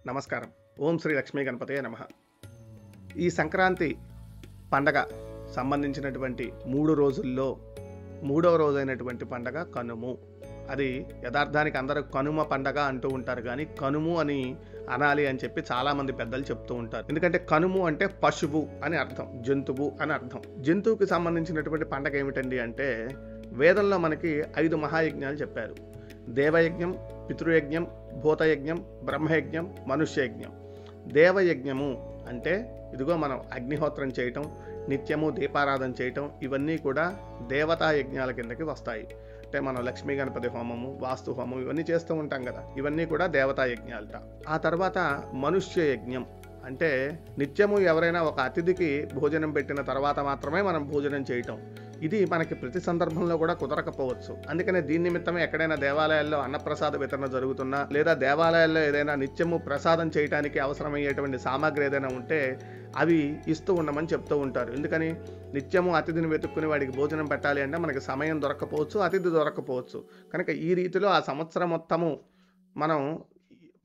నమస్కారం. ఓం శ్రీ లక్ష్మీ గణపతయే నమః. ఈ సంక్రాంతి పండగ సంబంధించినటువంటి 3 రోజుల్లో మూడవ రోజైనటువంటి పండగ కనుము. అది యథార్థానికి అందరూ కనుమ పండగ అంటూ ఉంటారు కానీ కనుము అని అనాలి అని చెప్పి చాలామంది పెద్దలు చెప్తూ ఉంటారు. ఎందుకంటే కనుము అంటే పశువు అని అర్థం, జంతువు అని అర్థం. జంతువుకి సంబంధించినటువంటి పండగ ఏమిటండి అంటే వేదంలో మనకి 5 మహాయజ్ఞాలు చెప్పారు. దేవయజ్ఞం, పితృయజ్ఞం, భూతయజ్ఞం, బ్రహ్మయజ్ఞం, మనుష్యయజ్ఞం. దేవయజ్ఞము అంటే ఇదిగో మనం అగ్నిహోత్రం చేయటం, నిత్యము దీపారాధన చేయటం, ఇవన్నీ కూడా దేవతా యజ్ఞాల కిందకి వస్తాయి. అంటే మనం లక్ష్మీ గణపతి హోమము, వాస్తు హోమం ఇవన్నీ చేస్తూ ఉంటాం కదా, ఇవన్నీ కూడా దేవతా యజ్ఞాలట. ఆ తర్వాత మనుష్య యజ్ఞం అంటే నిత్యము ఎవరైనా ఒక అతిథికి భోజనం పెట్టిన తర్వాత మాత్రమే మనం భోజనం చేయటం. ఇది మనకి ప్రతి సందర్భంలో కూడా కుదరకపోవచ్చు. అందుకనే దీని నిమిత్తమే ఎక్కడైనా దేవాలయాల్లో అన్నప్రసాద వితరణ జరుగుతున్నా లేదా దేవాలయాల్లో ఏదైనా నిత్యము ప్రసాదం చేయడానికి అవసరమయ్యేటువంటి సామాగ్రి ఏదైనా ఉంటే అవి ఇస్తూ ఉండమని చెప్తూ ఉంటారు. ఎందుకని నిత్యము అతిథిని వెతుక్కుని వాడికి భోజనం పెట్టాలి అంటే మనకి సమయం దొరక్కపోవచ్చు, అతిథి దొరక్కపోవచ్చు. కనుక ఈ రీతిలో ఆ సంవత్సరం మొత్తము మనం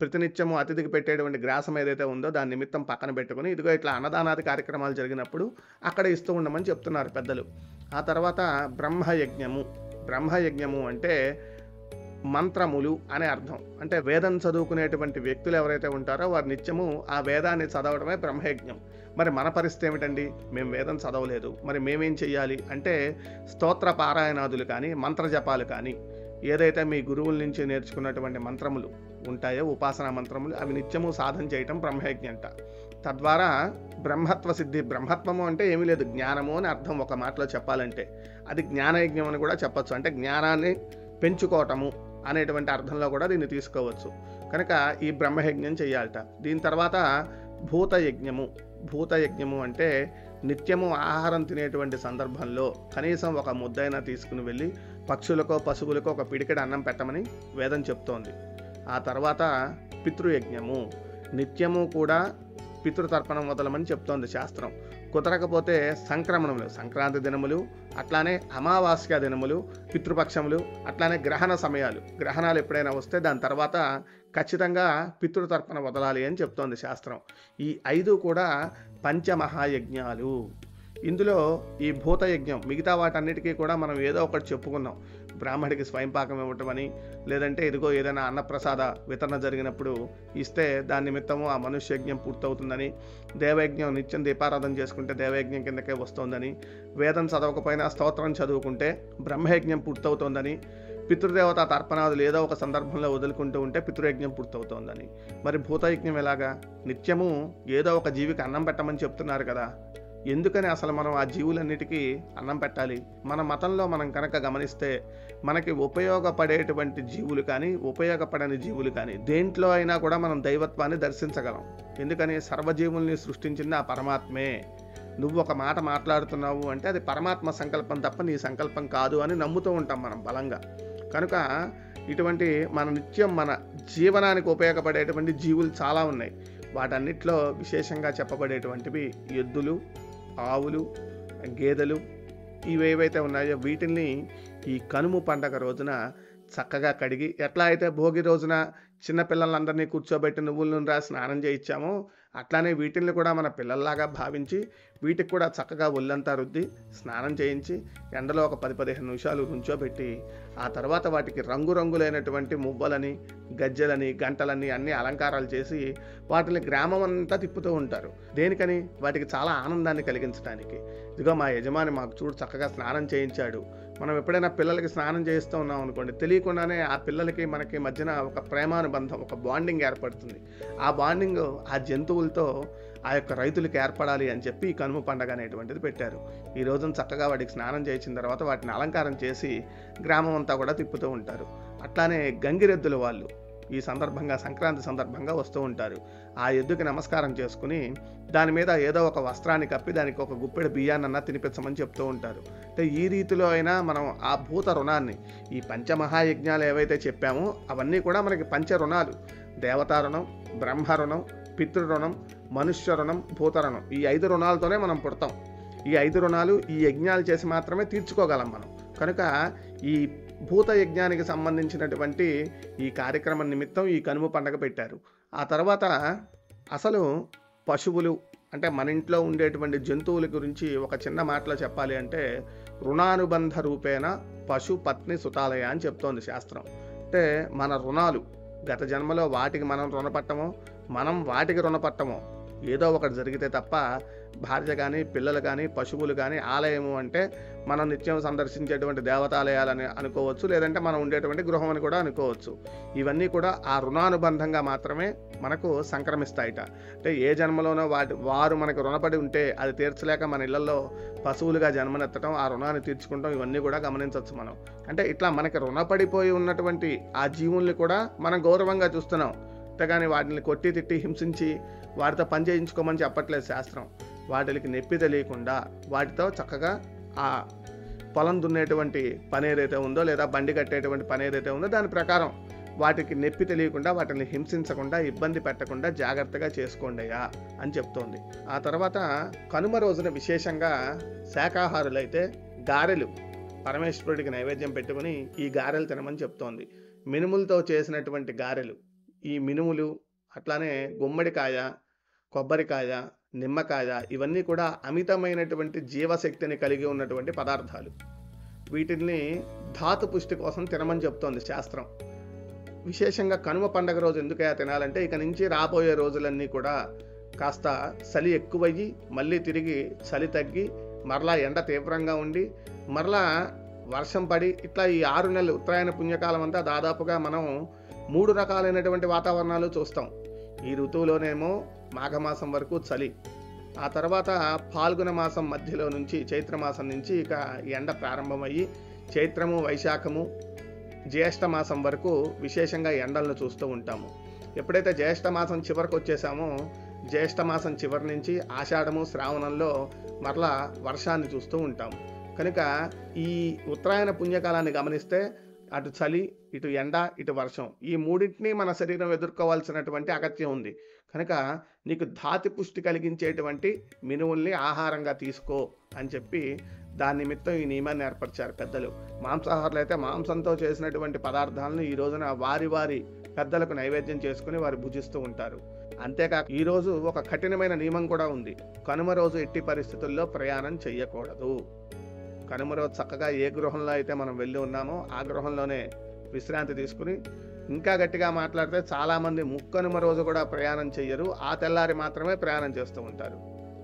ప్రతినిత్యము అతిథికి పెట్టేటువంటి గ్రాసం ఏదైతే ఉందో దాని నిమిత్తం పక్కన పెట్టుకుని ఇదిగో ఇట్లా అన్నదానాది కార్యక్రమాలు జరిగినప్పుడు అక్కడ ఇస్తూ ఉండమని చెప్తున్నారు పెద్దలు. ఆ తర్వాత బ్రహ్మయజ్ఞము. బ్రహ్మయజ్ఞము అంటే మంత్రములు అనే అర్థం. అంటే వేదం చదువుకునేటువంటి వ్యక్తులు ఎవరైతే ఉంటారో వారు నిత్యము ఆ వేదాన్ని చదవడమే బ్రహ్మయజ్ఞం. మరి మన పరిస్థితి ఏమిటండి? మేము వేదం చదవలేదు, మరి మేమేం చెయ్యాలి అంటే స్తోత్ర పారాయణాదులు కానీ మంత్రజపాలు కానీ ఏదైతే మీ గురువుల నుంచి నేర్చుకున్నటువంటి మంత్రములు ఉంటాయో, ఉపాసనా మంత్రములు, అవి నిత్యము సాధన చేయటం బ్రహ్మయజ్ఞం అంట. తద్వారా బ్రహ్మత్వ సిద్ధి. బ్రహ్మత్వము అంటే ఏమీ లేదు, జ్ఞానము అని అర్థం. ఒక మాటలో చెప్పాలంటే అది జ్ఞానయజ్ఞం అని కూడా చెప్పచ్చు. అంటే జ్ఞానాన్ని పెంచుకోవటము అనేటువంటి అర్థంలో కూడా దీన్ని తీసుకోవచ్చు. కనుక ఈ బ్రహ్మయజ్ఞం చేయాలట. దీని తర్వాత భూతయజ్ఞము. భూతయజ్ఞము అంటే నిత్యము ఆహారం తినేటువంటి సందర్భంలో కనీసం ఒక ముద్దైనా తీసుకుని వెళ్ళి పక్షులకో పశువులకో ఒక పిడికెడు అన్నం పెట్టమని వేదం చెప్తోంది. ఆ తర్వాత పితృయజ్ఞము. నిత్యము కూడా పితృతర్పణం వదలమని చెప్తోంది శాస్త్రం. కుదరకపోతే సంక్రమణములు, సంక్రాంతి దినములు, అట్లానే అమావాస్య దినములు, పితృపక్షములు, అట్లానే గ్రహణ సమయాలు, గ్రహణాలు ఎప్పుడైనా వస్తే దాని తర్వాత ఖచ్చితంగా పితృతర్పణ వదలాలి అని చెప్తోంది శాస్త్రం. ఈ 5 కూడా పంచమహాయజ్ఞాలు. ఇందులో ఈ భూతయజ్ఞం మిగతా వాటన్నిటికీ కూడా మనం ఏదో ఒకటి చెప్పుకున్నాం. బ్రాహ్మడికి స్వయంపాకం ఇవ్వటమని, లేదంటే ఇదిగో ఏదైనా అన్నప్రసాద వితరణ జరిగినప్పుడు ఇస్తే దాని నిమిత్తము ఆ మనుష్యయజ్ఞం పూర్తవుతుందని, దేవయజ్ఞం నిత్యం దీపారాధన చేసుకుంటే దేవయజ్ఞం కిందకే వస్తుందని, వేదం చదవకపోయినా స్తోత్రం చదువుకుంటే బ్రహ్మయజ్ఞం పూర్తవుతోందని, పితృదేవత తర్పణాదులు ఏదో ఒక సందర్భంలో వదులుకుంటూ ఉంటే పితృయజ్ఞం పూర్తవుతోందని. మరి భూతయజ్ఞం ఎలాగా? నిత్యము ఏదో ఒక జీవికి అన్నం పెట్టమని చెప్తున్నారు కదా, ఎందుకని అసలు మనం ఆ జీవులన్నిటికీ అన్నం పెట్టాలి? మన మతంలో మనం కనుక గమనిస్తే మనకి ఉపయోగపడేటువంటి జీవులు కానీ ఉపయోగపడని జీవులు కానీ దేంట్లో అయినా కూడా మనం దైవత్వాన్ని దర్శించగలం. ఎందుకని సర్వజీవుల్ని సృష్టించింది ఆ పరమాత్మే. నువ్వు ఒక మాట మాట్లాడుతున్నావు అంటే అది పరమాత్మ సంకల్పం తప్ప నీ సంకల్పం కాదు అని నమ్ముతూ ఉంటాం మనం బలంగా. కనుక ఇటువంటి మన నిత్యం మన జీవనానికి ఉపయోగపడేటువంటి జీవులు చాలా ఉన్నాయి. వాటన్నిటిలో విశేషంగా చెప్పబడేటువంటివి ఎద్దులు, ఆవులు, గేదెలు, ఇవేవైతే ఉన్నాయో వీటిని ఈ కనుము పండగ రోజున చక్కగా కడిగి, ఎట్లా అయితే భోగి రోజున చిన్నపిల్లలందరినీ కూర్చోబెట్టి నువ్వుల నూనె రాసి స్నానం చేయించామో అట్లానే వీటిని కూడా మన పిల్లల్లాగా భావించి వీటికి కూడా చక్కగా ఒళ్ళంతా రుద్ది స్నానం చేయించి ఎండలో ఒక 10-15 నిమిషాలు నుంచోబెట్టి ఆ తర్వాత వాటికి రంగురంగులైనటువంటి మువ్వలని, గజ్జెలని, గంటలని అన్ని అలంకారాలు చేసి వాటిని గ్రామం అంతా తిప్పుతూ ఉంటారు. దేనికని? వాటికి చాలా ఆనందాన్ని కలిగించడానికి. ఇదిగో మా యజమాని మాకు చూడు చక్కగా స్నానం చేయించాడు. మనం ఎప్పుడైనా పిల్లలకి స్నానం చేస్తూ ఉన్నాం అనుకోండి, తెలియకుండానే ఆ పిల్లలకి మనకి మధ్యన ఒక ప్రేమానుబంధం, ఒక బాండింగ్ ఏర్పడుతుంది. ఆ బాండింగ్ ఆ జంతువులతో ఆ యొక్క రైతులకు ఏర్పడాలి అని చెప్పి ఈ కనుమ పండగ అనేటువంటిది పెట్టారు. ఈ రోజున చక్కగా వాటికి స్నానం చేయించిన తర్వాత వాటిని అలంకారం చేసి గ్రామం అంతా కూడా తిప్పుతూ ఉంటారు. అట్లానే గంగిరెద్దుల వాళ్ళు ఈ సందర్భంగా సంక్రాంతి సందర్భంగా వస్తూ ఉంటారు. ఆ ఎద్దుకి నమస్కారం చేసుకుని దాని మీద ఏదో ఒక వస్త్రాన్ని కప్పి దానికి ఒక గుప్పెడు బియ్యాన్నన్నా తినిపించమని చెప్తూ ఉంటారు. అంటే ఈ రీతిలో అయినా మనం ఆ భూత రుణాన్ని, ఈ పంచమహాయజ్ఞాలు ఏవైతే చెప్పామో అవన్నీ కూడా మనకి పంచ రుణాలు. దేవతా రుణం, బ్రహ్మ రుణం, పితృరుణం, మనుష్య రుణం, భూత రుణం. ఈ 5 రుణాలతోనే మనం పుడతాం. ఈ 5 రుణాలు ఈ యజ్ఞాలు చేసి మాత్రమే తీర్చుకోగలం మనం. కనుక ఈ భూత యజ్ఞానికి సంబంధించినటువంటి ఈ కార్యక్రమం నిమిత్తం ఈ కనుమ పండగ పెట్టారు. ఆ తర్వాత అసలు పశువులు అంటే మన ఇంట్లో ఉండేటువంటి జంతువుల గురించి ఒక చిన్న మాటలో చెప్పాలి అంటే రుణానుబంధ రూపేణ పశు పత్ని సుతాలయ అని చెప్తోంది శాస్త్రం. అంటే మన రుణాలు గత జన్మలో వాటికి మనం రుణపట్టమో మనం వాటికి రుణపట్టమో ఏదో ఒకటి జరిగితే తప్ప భార్య కానీ పిల్లలు కానీ పశువులు కానీ ఆలయము అంటే మనం నిత్యం సందర్శించేటువంటి దేవతాలయాలని అనుకోవచ్చు, లేదంటే మనం ఉండేటువంటి గృహం అని కూడా అనుకోవచ్చు. ఇవన్నీ కూడా ఆ రుణానుబంధంగా మాత్రమే మనకు సంక్రమిస్తాయిట. అంటే ఏ జన్మలోనో వారు మనకు రుణపడి ఉంటే అది తీర్చలేక మన ఇళ్లలో పశువులుగా జన్మనెత్తడం, ఆ రుణాన్ని తీర్చుకుంటాం, ఇవన్నీ కూడా గమనించవచ్చు మనం. అంటే ఇట్లా మనకి రుణపడిపోయి ఉన్నటువంటి ఆ జీవుల్ని కూడా మనం గౌరవంగా చూస్తున్నాం, అంతేగాని వాటిని కొట్టి తిట్టి హింసించి వాటితో పని చేయించుకోమని చెప్పట్లేదు శాస్త్రం. వాటికి నొప్పి తెలియకుండా వాటితో చక్కగా ఆ పొలం దున్నేటువంటి పని ఏదైతే ఉందో లేదా బండి కట్టేటువంటి పని ఏదైతే ఉందో దాని ప్రకారం వాటికి నొప్పి తెలియకుండా వాటిని హింసించకుండా ఇబ్బంది పెట్టకుండా జాగ్రత్తగా చేసుకోండియా అని చెప్తోంది. ఆ తర్వాత కనుమ రోజున విశేషంగా శాకాహారులైతే గారెలు పరమేశ్వరుడికి నైవేద్యం పెట్టుకుని ఈ గారెలు తినమని చెప్తోంది. మినుములతో చేసినటువంటి గారెలు, ఈ మినుములు అట్లానే గుమ్మడికాయ, కొబ్బరికాయ, నిమ్మకాయ ఇవన్నీ కూడా అమితమైనటువంటి జీవశక్తిని కలిగి ఉన్నటువంటి పదార్థాలు. వీటిని ధాతు పుష్టి కోసం తినమని చెప్తోంది శాస్త్రం. విశేషంగా కనుమ పండగ రోజు ఎందుకయ్యా తినాలంటే ఇక నుంచి రాబోయే రోజులన్నీ కూడా కాస్త చలి ఎక్కువయ్యి మళ్ళీ తిరిగి చలి తగ్గి మరలా ఎండ తీవ్రంగా ఉండి మరలా వర్షం పడి ఇట్లా ఈ 6 నెలలు ఉత్తరాయణ పుణ్యకాలం అంతా దాదాపుగా మనం 3 రకాలైనటువంటి వాతావరణాలు చూస్తాం. ఈ ఋతువులోనేమో మాఘమాసం వరకు చలి, ఆ తర్వాత ఫాల్గుణ మాసం మధ్యలో నుంచి చైత్రమాసం నుంచి ఇక ఎండ ప్రారంభమయ్యి చైత్రము, వైశాఖము, జ్యేష్ఠ మాసం వరకు విశేషంగా ఎండలను చూస్తూ ఉంటాము. ఎప్పుడైతే జ్యేష్ఠ మాసం చివరికి వచ్చేసామో జ్యేష్ఠ మాసం చివరి నుంచి ఆషాఢము, శ్రావణంలో మరలా వర్షాన్ని చూస్తూ ఉంటాము. కనుక ఈ ఉత్తరాయణ పుణ్యకాలాన్ని గమనిస్తే అటు చలి, ఇటు ఎండ, ఇటు వర్షం, ఈ మూడింటిని మన శరీరం ఎదుర్కోవాల్సినటువంటి అగత్యం ఉంది. కనుక నీకు ధాతి పుష్టి కలిగించేటువంటి మినువుల్ని ఆహారంగా తీసుకో అని చెప్పి దాని నిమిత్తం ఈ నియమాన్ని ఏర్పరిచారు పెద్దలు. మాంసాహారులు అయితే మాంసంతో చేసినటువంటి పదార్థాలను ఈ రోజున వారి పెద్దలకు నైవేద్యం చేసుకుని వారు భుజిస్తూ ఉంటారు. అంతేకాక ఈరోజు ఒక కఠినమైన నియమం కూడా ఉంది. కనుమ రోజు ఎట్టి పరిస్థితుల్లో ప్రయాణం చెయ్యకూడదు. కనుమ రోజు చక్కగా ఏ గృహంలో అయితే మనం వెళ్ళి ఉన్నామో ఆ గృహంలోనే విశ్రాంతి తీసుకుని, ఇంకా గట్టిగా మాట్లాడితే చాలామంది ముక్కనుమ రోజు కూడా ప్రయాణం చెయ్యరు, ఆ తెల్లారి మాత్రమే ప్రయాణం చేస్తూ ఉంటారు.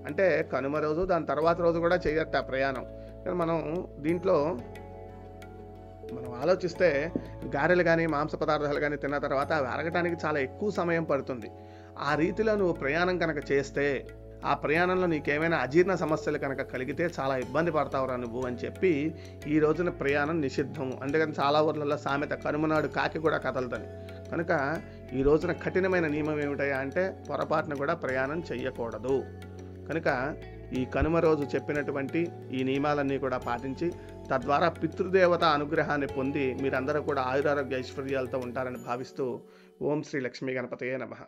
అంటే కనుమ రోజు దాని తర్వాత రోజు కూడా చెయ్యట ప్రయాణం. మనం దీంట్లో మనం ఆలోచిస్తే గారెలు కానీ మాంస పదార్థాలు కానీ తిన్న తర్వాత అవి అరగటానికి చాలా ఎక్కువ సమయం పడుతుంది. ఆ రీతిలో నువ్వు ప్రయాణం కనుక చేస్తే ఆ ప్రయాణంలో నీకేమైనా అజీర్ణ సమస్యలు కనుక కలిగితే చాలా ఇబ్బంది పడతావురా నువ్వు అని చెప్పి ఈ రోజున ప్రయాణం నిషిద్ధం. అందుకని చాలా ఊర్లలో సామెత కనుమనాడు కాకి కూడా కదలదని. కనుక ఈ రోజున కఠినమైన నియమం ఏమిటయా అంటే పొరపాటున కూడా ప్రయాణం చెయ్యకూడదు. కనుక ఈ కనుమ రోజు చెప్పినటువంటి ఈ నియమాలన్నీ కూడా పాటించి తద్వారా పితృదేవత అనుగ్రహాన్ని పొంది మీరందరూ కూడా ఆయురారోగ్య ఐశ్వర్యాలతో ఉంటారని భావిస్తూ ఓం శ్రీ లక్ష్మీ గణపతయే నమః.